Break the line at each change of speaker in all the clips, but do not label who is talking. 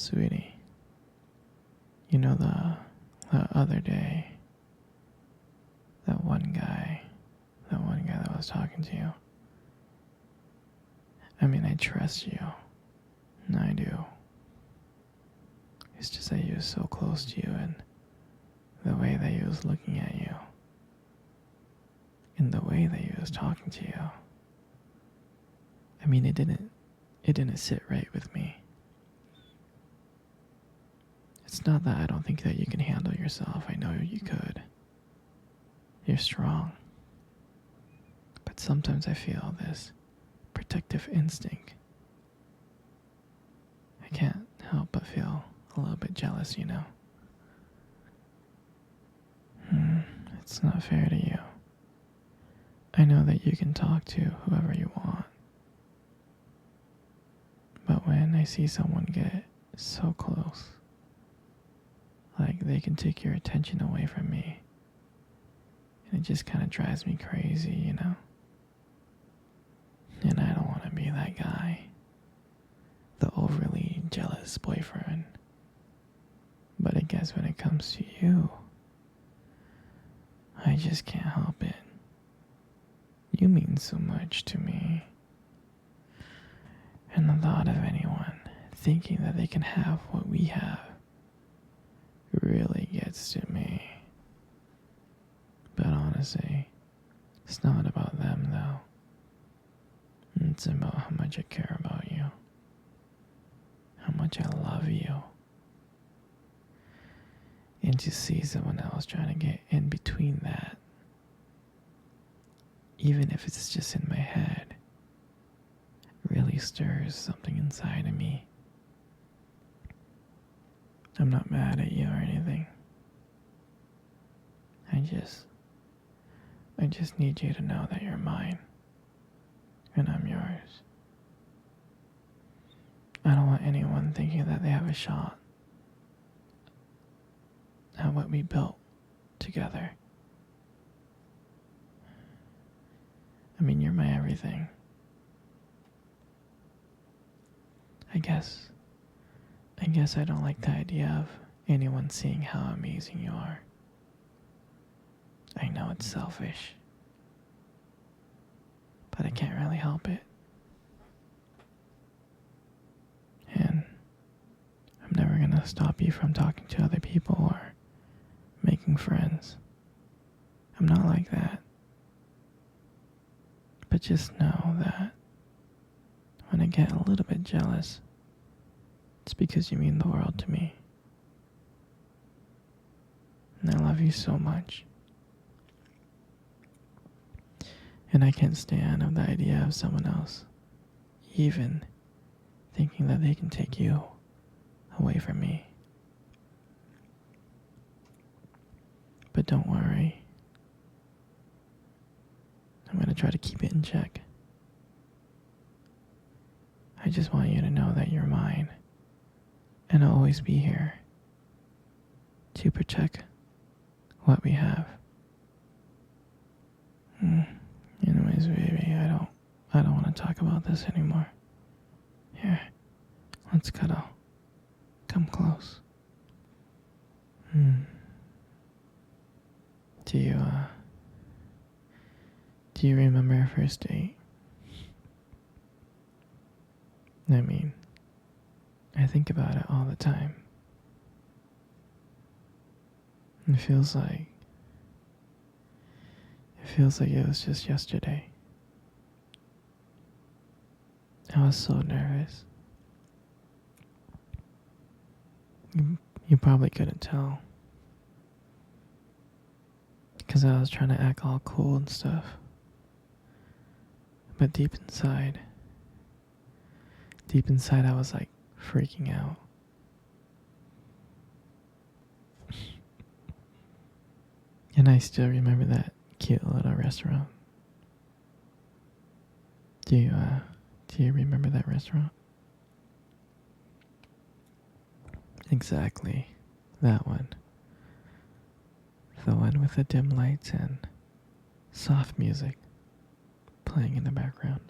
Sweetie, you know the other day, that one guy that was talking to you. I mean, I trust you. I do. It's just that he was so close to you and the way that he was looking at you and the way that he was talking to you. I mean, it didn't sit right with me. It's not that I don't think that you can handle yourself. I know you could. You're strong. But sometimes I feel this protective instinct. I can't help but feel a little bit jealous, you know. It's not fair to you. I know that you can talk to whoever you want. But when I see someone get so close, like they can take your attention away from me, and it just kind of drives me crazy, you know? And I don't want to be that guy, the overly jealous boyfriend. But I guess when it comes to you, I just can't help it. You mean so much to me. And the thought of anyone thinking that they can have what we have really gets to me. But honestly, it's not about them though. It's about how much I care about you. How much I love you. And to see someone else trying to get in between that, even if it's just in my head, really stirs something inside of me. I'm not mad at you or anything. I just need you to know that you're mine. And I'm yours. I don't want anyone thinking that they have a shot at what we built together. I mean, you're my everything. I guess I don't like the idea of anyone seeing how amazing you are. I know it's selfish, but I can't really help it. And I'm never gonna stop you from talking to other people or making friends. I'm not like that. But just know that when I get a little bit jealous, it's because you mean the world to me. And I love you so much. And I can't stand of the idea of someone else even thinking that they can take you away from me. But don't worry. I'm going to try to keep it in check. I just want you to know that you're mine. And I'll always be here to protect what we have. Anyways, baby, I don't want to talk about this anymore. Here, let's cuddle. Come close. Do you remember our first date? I mean, I think about it all the time. It feels like it was just yesterday. I was so nervous. You probably couldn't tell. Because I was trying to act all cool and stuff. But deep inside I was like freaking out. And I still remember that cute little restaurant. Do you remember that restaurant? Exactly, that one. The one with the dim lights and soft music playing in the background.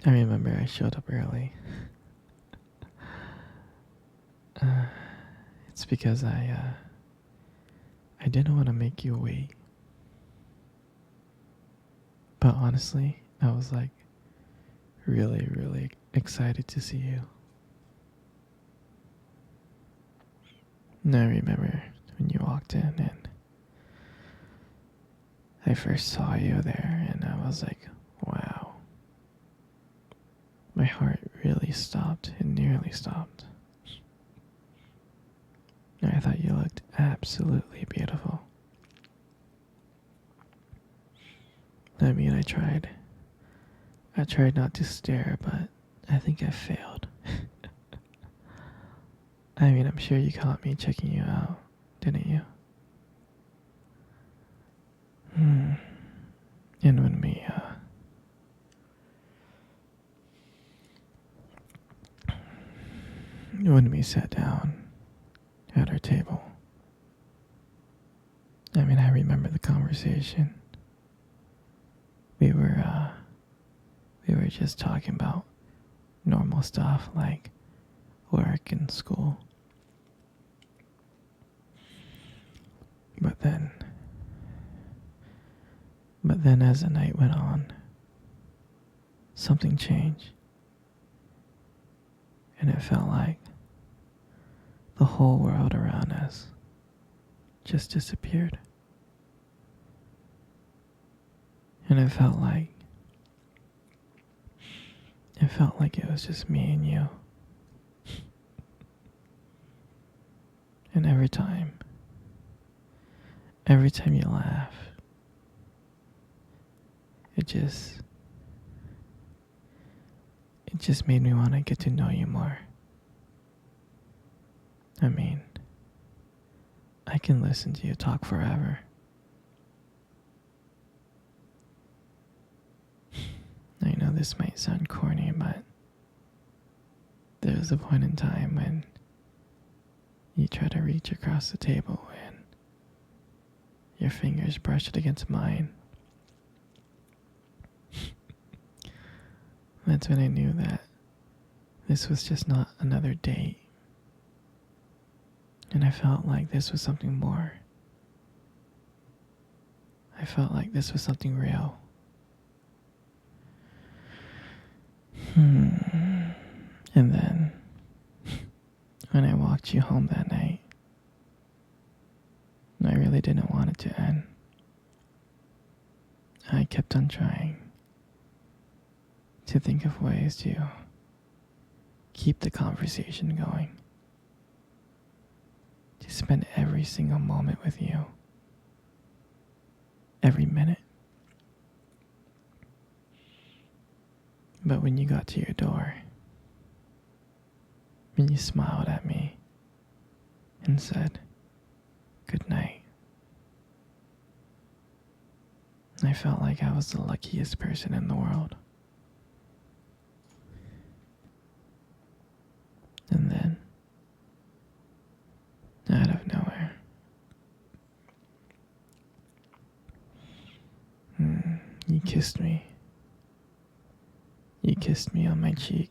I remember I showed up early Uh, it's because I didn't want to make you wait. But honestly, I was like really, really excited to see you. And I remember when you walked in and I first saw you there and I was like, wow. My heart really stopped. It nearly stopped. I thought you looked absolutely beautiful. I mean, I tried. I tried not to stare, but I think I failed. I mean, I'm sure you caught me checking you out, didn't you? And when we sat down at our table, I mean, I remember the conversation. We were just talking about normal stuff like work and school. But then as the night went on, something changed. And it felt like the whole world around us just disappeared. And it felt like it was just me and you. And every time you laugh, it just made me want to get to know you more. I mean, I can listen to you talk forever. I know this might sound corny, but there was a point in time when you try to reach across the table and your fingers brushed against mine. That's when I knew that this was just not another date. And I felt like this was something more. I felt like this was something real. And then, when I walked you home that night, I really didn't want it to end. I kept on trying to think of ways to keep the conversation going, to spend every single moment with you, every minute. But when you got to your door, when you smiled at me and said, "Good night," I felt like I was the luckiest person in the world. And then, out of nowhere, you kissed me. You kissed me on my cheek.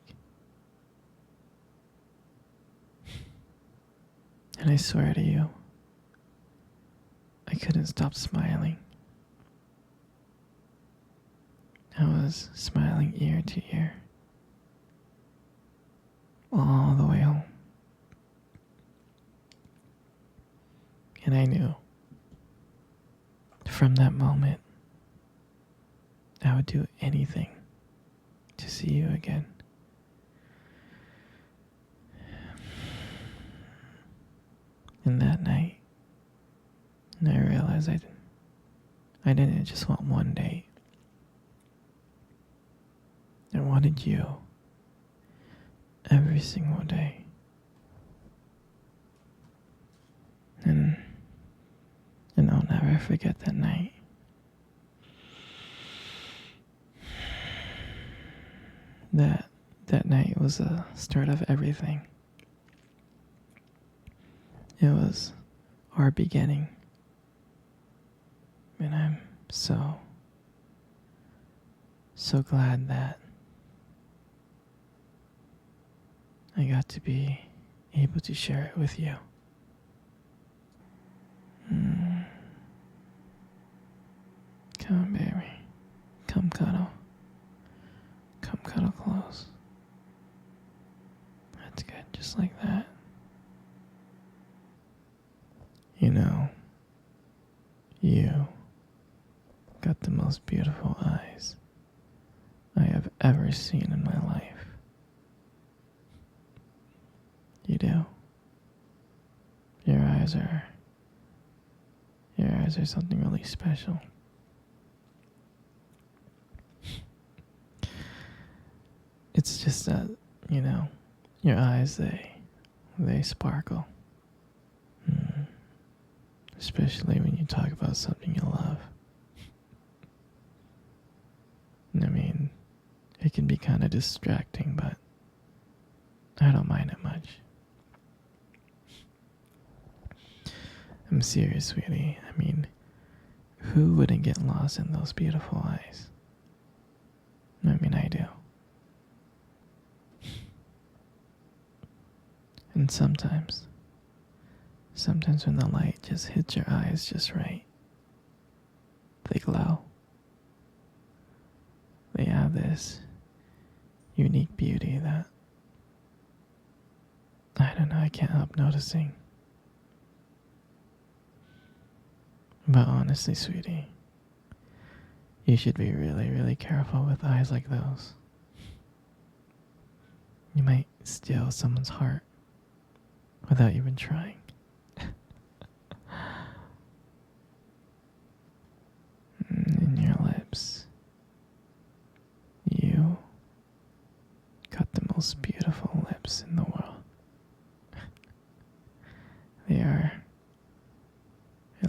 And I swear to you, I couldn't stop smiling. I was smiling ear to ear, all the way home. And I knew, from that moment, I would do anything to see you again. And that night, I realized I didn't just want one date. I wanted you every single day. And I'll never forget that night. That night was the start of everything. It was our beginning. And I'm so glad that I got to be able to share it with you. Mm. Come on, baby. Come cuddle. Come cuddle close. That's good, just like that. You know, you got the most beautiful eyes I have ever seen in my life. You do. Your eyes are something really special. It's just that, your eyes, they sparkle. Mm. Especially when you talk about something you love. I mean, it can be kind of distracting, but I don't mind it much. I'm serious, sweetie. I mean, who wouldn't get lost in those beautiful eyes? I mean, I do. And sometimes when the light just hits your eyes just right, they glow. They have this unique beauty that, I don't know, I can't help noticing. But honestly, sweetie, you should be really, really careful with eyes like those. You might steal someone's heart without even trying. And your lips. You got the most beautiful lips in the world. Your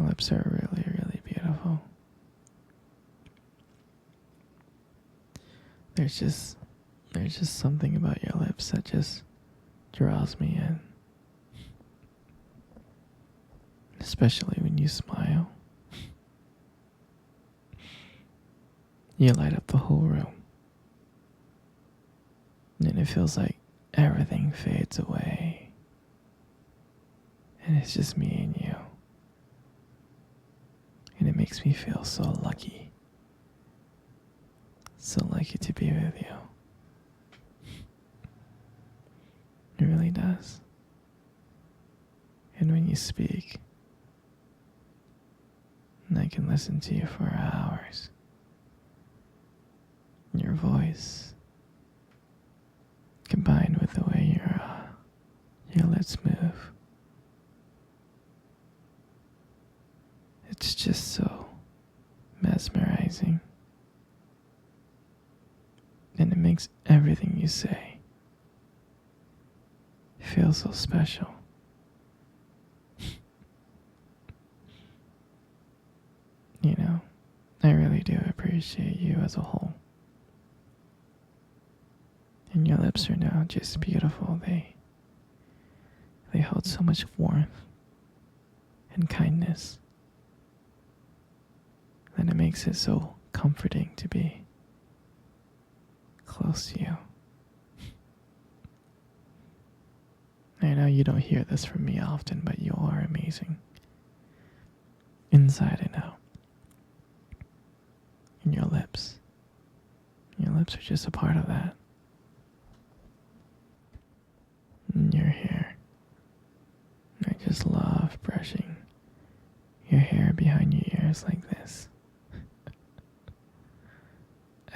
lips are really, really beautiful. There's just something about your lips that just draws me in. Especially when you smile. You light up the whole room. And it feels like everything fades away. And it's just me and you. And it makes me feel so lucky. So lucky to be with you. It really does. And when you speak, I can listen to you for hours. Your voice, combined with the way your lips move, it's just so mesmerizing. And it makes everything you say feel so special. I really do appreciate you as a whole. And your lips are now just beautiful. They hold so much warmth and kindness that it makes it so comforting to be close to you. I know you don't hear this from me often, but you are amazing. Inside and out. And your lips are just a part of that. And your hair. I just love brushing your hair behind your ears like this.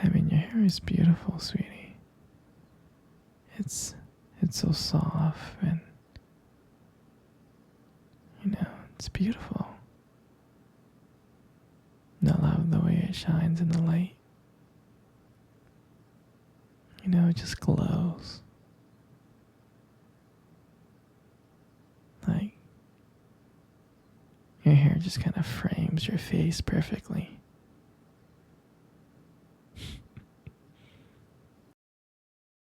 I mean, your hair is beautiful, sweetie. It's so soft and, it's beautiful. And I love the way it shines in the light. It just glows. Like, your hair just kind of frames your face perfectly.